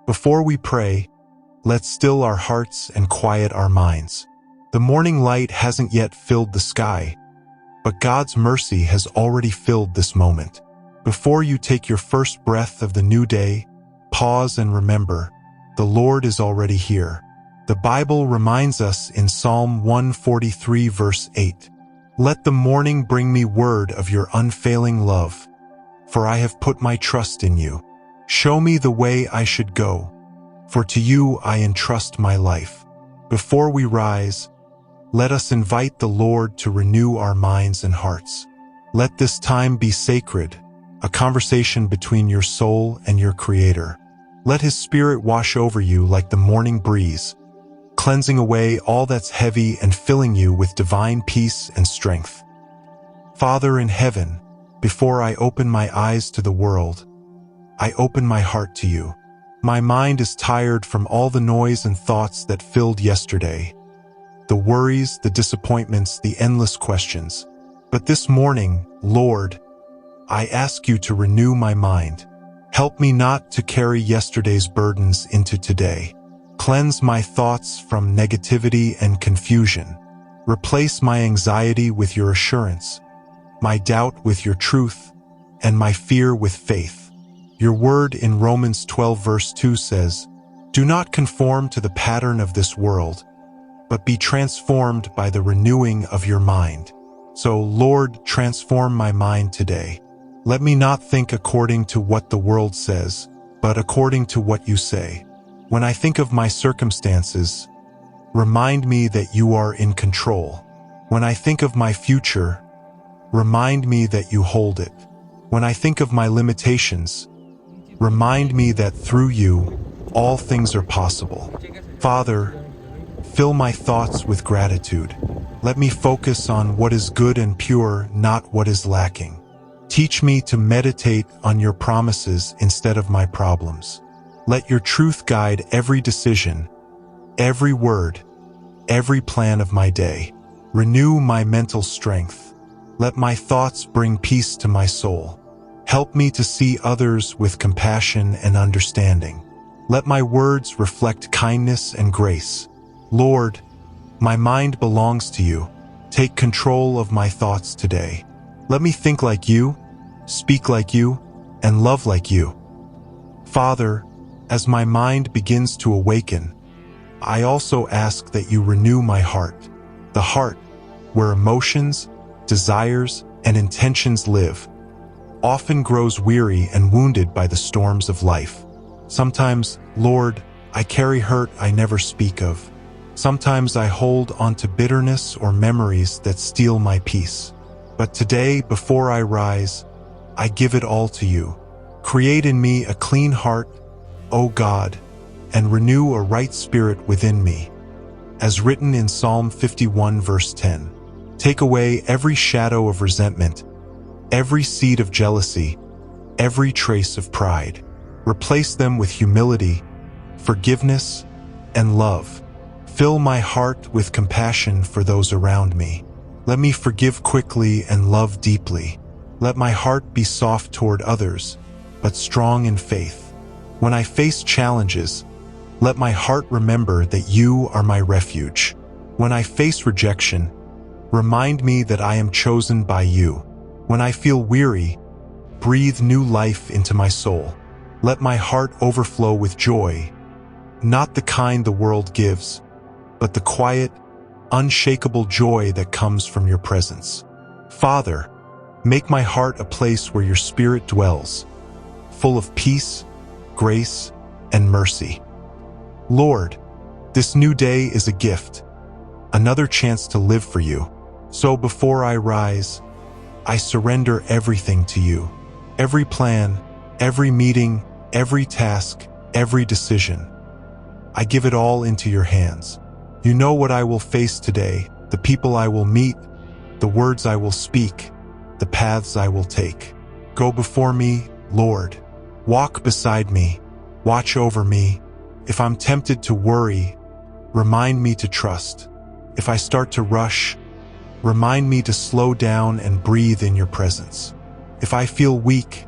Before we pray, let's still our hearts and quiet our minds. The morning light hasn't yet filled the sky, but God's mercy has already filled this moment. Before you take your first breath of the new day, pause and remember, the Lord is already here. The Bible reminds us in Psalm 143 verse 8, "Let the morning bring me word of your unfailing love, for I have put my trust in you. Show me the way I should go, for to you I entrust my life." Before we rise, let us invite the Lord to renew our minds and hearts. Let this time be sacred, a conversation between your soul and your Creator. Let His Spirit wash over you like the morning breeze, cleansing away all that's heavy and filling you with divine peace and strength. Father in heaven, before I open my eyes to the world, I open my heart to you. My mind is tired from all the noise and thoughts that filled yesterday. The worries, the disappointments, the endless questions. But this morning, Lord, I ask you to renew my mind. Help me not to carry yesterday's burdens into today. Cleanse my thoughts from negativity and confusion. Replace my anxiety with your assurance, my doubt with your truth, and my fear with faith. Your word in Romans 12 verse 2 says, "Do not conform to the pattern of this world, but be transformed by the renewing of your mind." So, Lord, transform my mind today. Let me not think according to what the world says, but according to what you say. When I think of my circumstances, remind me that you are in control. When I think of my future, remind me that you hold it. When I think of my limitations, remind me that through you, all things are possible. Father, fill my thoughts with gratitude. Let me focus on what is good and pure, not what is lacking. Teach me to meditate on your promises instead of my problems. Let your truth guide every decision, every word, every plan of my day. Renew my mental strength. Let my thoughts bring peace to my soul. Help me to see others with compassion and understanding. Let my words reflect kindness and grace. Lord, my mind belongs to you. Take control of my thoughts today. Let me think like you, speak like you, and love like you. Father, as my mind begins to awaken, I also ask that you renew my heart, the heart where emotions, desires, and intentions live, often grows weary and wounded by the storms of life. Sometimes, Lord, I carry hurt I never speak of. Sometimes I hold onto bitterness or memories that steal my peace. But today, before I rise, I give it all to you. Create in me a clean heart, O God, and renew a right spirit within me. As written in Psalm 51 verse 10, take away every shadow of resentment, every seed of jealousy, every trace of pride. Replace them with humility, forgiveness, and love. Fill my heart with compassion for those around me. Let me forgive quickly and love deeply. Let my heart be soft toward others, but strong in faith. When I face challenges, let my heart remember that you are my refuge. When I face rejection, remind me that I am chosen by you. When I feel weary, breathe new life into my soul. Let my heart overflow with joy, not the kind the world gives, but the quiet, unshakable joy that comes from your presence. Father, make my heart a place where your Spirit dwells, full of peace, grace, and mercy. Lord, this new day is a gift, another chance to live for you. So before I rise, I surrender everything to you. Every plan, every meeting, every task, every decision. I give it all into your hands. You know what I will face today, the people I will meet, the words I will speak, the paths I will take. Go before me, Lord. Walk beside me. Watch over me. If I'm tempted to worry, remind me to trust. If I start to rush, remind me to slow down and breathe in your presence. If I feel weak,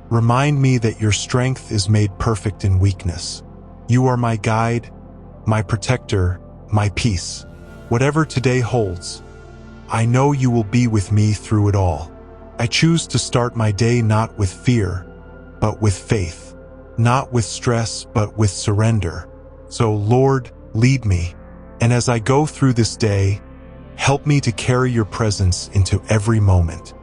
remind me that your strength is made perfect in weakness. You are my guide, my protector, my peace. Whatever today holds, I know you will be with me through it all. I choose to start my day not with fear, but with faith. Not with stress, but with surrender. So, Lord, lead me. And as I go through this day, help me to carry your presence into every moment.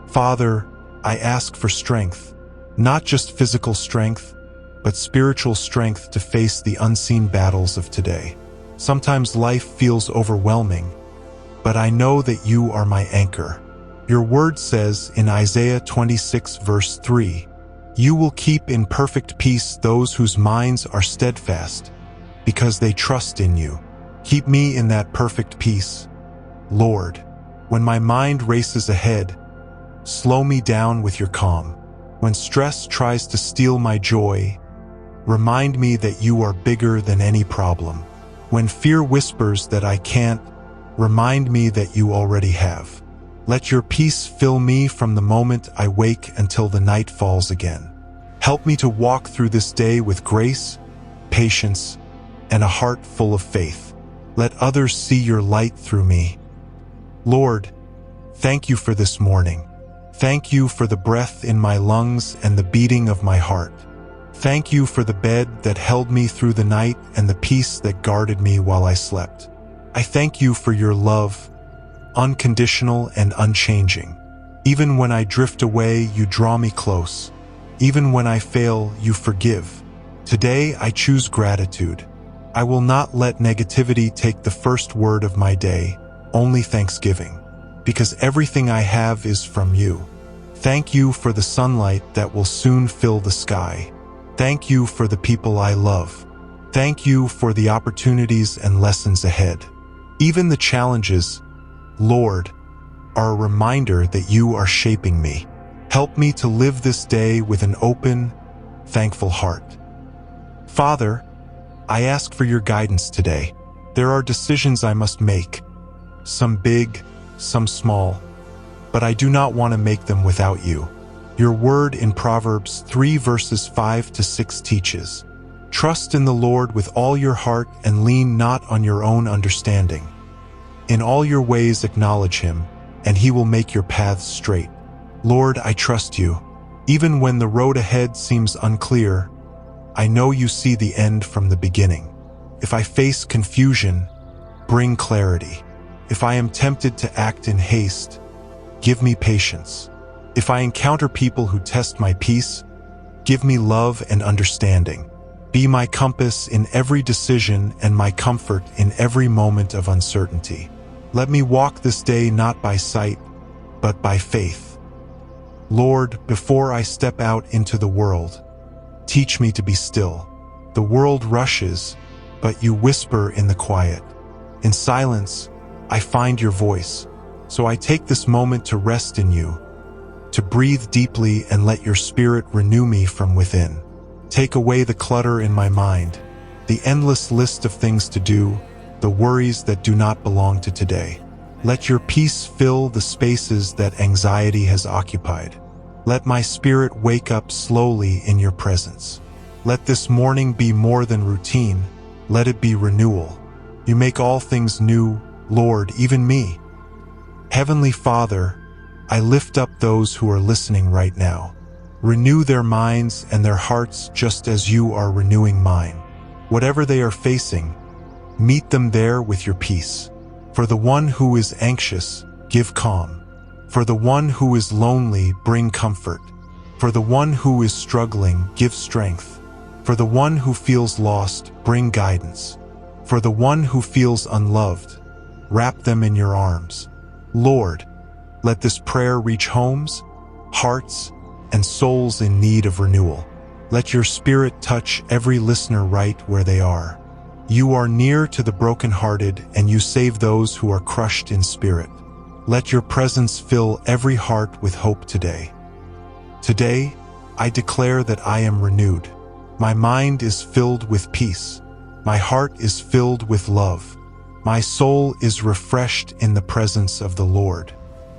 Father, I ask for strength, not just physical strength, but spiritual strength to face the unseen battles of today. Sometimes life feels overwhelming, but I know that you are my anchor. Your word says in Isaiah 26 verse 3, "You will keep in perfect peace those whose minds are steadfast, because they trust in you." Keep me in that perfect peace, Lord. When my mind races ahead, slow me down with your calm. When stress tries to steal my joy, remind me that you are bigger than any problem. When fear whispers that I can't, remind me that you already have. Let your peace fill me from the moment I wake until the night falls again. Help me to walk through this day with grace, patience, and a heart full of faith. Let others see your light through me. Lord, thank you for this morning. Thank you for the breath in my lungs and the beating of my heart. Thank you for the bed that held me through the night and the peace that guarded me while I slept. I thank you for your love, unconditional and unchanging. Even when I drift away, you draw me close. Even when I fail, you forgive. Today, I choose gratitude. I will not let negativity take the first word of my day, only thanksgiving. Because everything I have is from you. Thank you for the sunlight that will soon fill the sky. Thank you for the people I love. Thank you for the opportunities and lessons ahead. Even the challenges, Lord, are a reminder that you are shaping me. Help me to live this day with an open, thankful heart. Father, I ask for your guidance today. There are decisions I must make, some big, some small, but I do not want to make them without you. Your word in Proverbs 3 verses 5 to 6 teaches, "Trust in the Lord with all your heart and lean not on your own understanding. In all your ways acknowledge him, and he will make your paths straight." Lord, I trust you. Even when the road ahead seems unclear, I know you see the end from the beginning. If I face confusion, bring clarity. If I am tempted to act in haste, give me patience. If I encounter people who test my peace, give me love and understanding. Be my compass in every decision and my comfort in every moment of uncertainty. Let me walk this day not by sight, but by faith. Lord, before I step out into the world, teach me to be still. The world rushes, but you whisper in the quiet. In silence, I find your voice. So I take this moment to rest in you, to breathe deeply and let your spirit renew me from within. Take away the clutter in my mind, the endless list of things to do, the worries that do not belong to today. Let your peace fill the spaces that anxiety has occupied. Let my spirit wake up slowly in your presence. Let this morning be more than routine. Let it be renewal. You make all things new, Lord, even me. Heavenly Father, I lift up those who are listening right now. Renew their minds and their hearts just as you are renewing mine. Whatever they are facing, meet them there with your peace. For the one who is anxious, give calm. For the one who is lonely, bring comfort. For the one who is struggling, give strength. For the one who feels lost, bring guidance. For the one who feels unloved, wrap them in your arms. Lord, let this prayer reach homes, hearts, and souls in need of renewal. Let your spirit touch every listener right where they are. You are near to the brokenhearted, and you save those who are crushed in spirit. Let your presence fill every heart with hope today. Today, I declare that I am renewed. My mind is filled with peace. My heart is filled with love. My soul is refreshed in the presence of the Lord.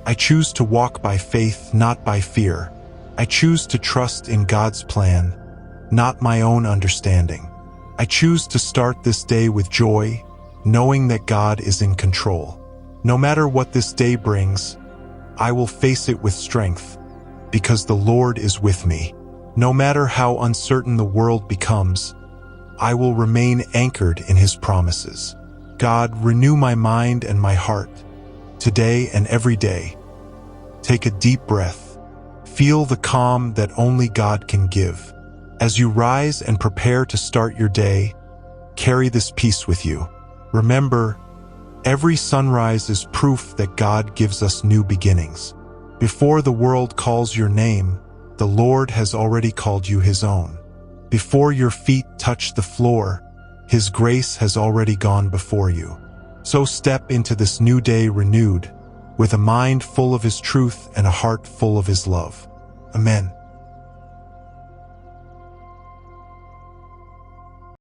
I choose to walk by faith, not by fear. I choose to trust in God's plan, not my own understanding. I choose to start this day with joy, knowing that God is in control. No matter what this day brings, I will face it with strength, because the Lord is with me. No matter how uncertain the world becomes, I will remain anchored in His promises. God, renew my mind and my heart, today and every day. Take a deep breath. Feel the calm that only God can give. As you rise and prepare to start your day, carry this peace with you. Remember, every sunrise is proof that God gives us new beginnings. Before the world calls your name, the Lord has already called you His own. Before your feet touch the floor, His grace has already gone before you. So step into this new day renewed, with a mind full of His truth and a heart full of His love. Amen.